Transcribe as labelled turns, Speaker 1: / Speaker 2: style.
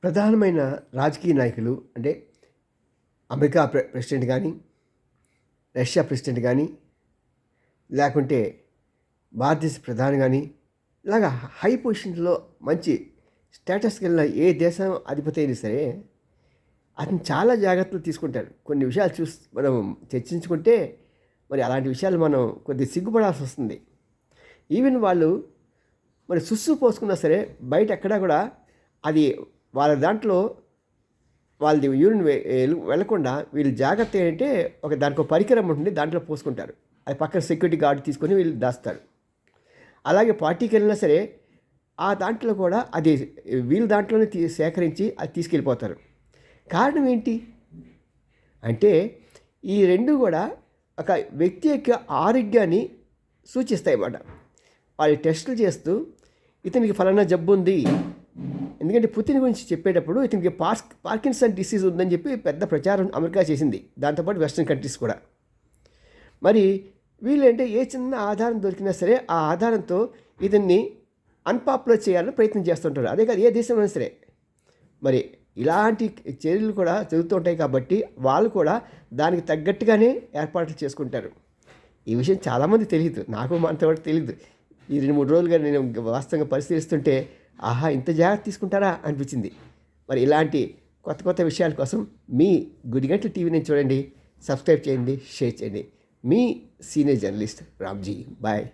Speaker 1: ప్రధానమైన రాజకీయ నాయకులు అంటే అమెరికా ప్రెసిడెంట్ కానీ, రష్యా ప్రెసిడెంట్ కానీ, లేకుంటే భారతదేశ ప్రధాని కానీ, ఇలాగా హై పొజిషన్స్లో మంచి స్టేటస్కి వెళ్ళిన ఏ దేశం అధిపతి అయినా సరే అతను చాలా జాగ్రత్తలు తీసుకుంటారు. కొన్ని విషయాలు మనం చర్చించుకుంటే మరి అలాంటి విషయాలు మనం కొద్దిగా సిగ్గుపడాల్సి వస్తుంది. ఈవెన్ వాళ్ళు మరి సుస్సు పోసుకున్నా సరే బయట ఎక్కడా కూడా అది వాళ్ళ దాంట్లో వాళ్ళది యూరిన్ వెళ్ళకుండా వీళ్ళు జాగ్రత్త ఏంటంటే దానికి ఒక పరికరం ఉంటుంది, దాంట్లో పోసుకుంటారు. అది పక్కన సెక్యూరిటీ గార్డు తీసుకొని వీళ్ళు దాస్తారు. అలాగే పార్టీకి వెళ్ళినా సరే ఆ దాంట్లో కూడా అది వీళ్ళ దాంట్లోనే సేకరించి అది తీసుకెళ్ళిపోతారు. కారణం ఏంటి అంటే ఈ రెండు కూడా ఒక వ్యక్తి యొక్క ఆరోగ్యాన్ని సూచిస్తాయి అన్నమాట. వాళ్ళు టెస్టులు చేస్తూ ఇతనికి ఫలానా జబ్బు ఉంది, ఎందుకంటే పుతిన్ గురించి చెప్పేటప్పుడు ఇతనికి పార్కిన్సన్ డిసీజ్ ఉందని చెప్పి పెద్ద ప్రచారం అమెరికా చేసింది, దాంతోపాటు వెస్ట్రన్ కంట్రీస్ కూడా. మరి వీళ్ళంటే ఏ చిన్న ఆధారం దొరికినా సరే ఆ ఆధారంతో ఇతన్ని అన్పాపులర్ చేయాలని ప్రయత్నం చేస్తుంటారు. అదే కాదు ఏ దేశమైనా సరే. మరి ఇలాంటి చర్యలు కూడా జరుగుతుంటాయి కాబట్టి వాళ్ళు కూడా దానికి తగ్గట్టుగానే ఏర్పాట్లు చేసుకుంటారు. ఈ విషయం చాలామంది తెలియదు, నాకు అంతవరకు తెలియదు. ఈ 2-3 రోజులుగా నేను వాస్తవంగా పరిశీలిస్తుంటే ఆహా ఇంత జాగ్రత్త తీసుకుంటారా అనిపించింది. మరి ఇలాంటి కొత్త కొత్త విషయాల కోసం మీ గుడిగంటల టీవీని చూడండి, సబ్స్క్రైబ్ చేయండి, షేర్ చేయండి. మీ సీనియర్ జర్నలిస్ట్ రామ్జీ. బాయ్.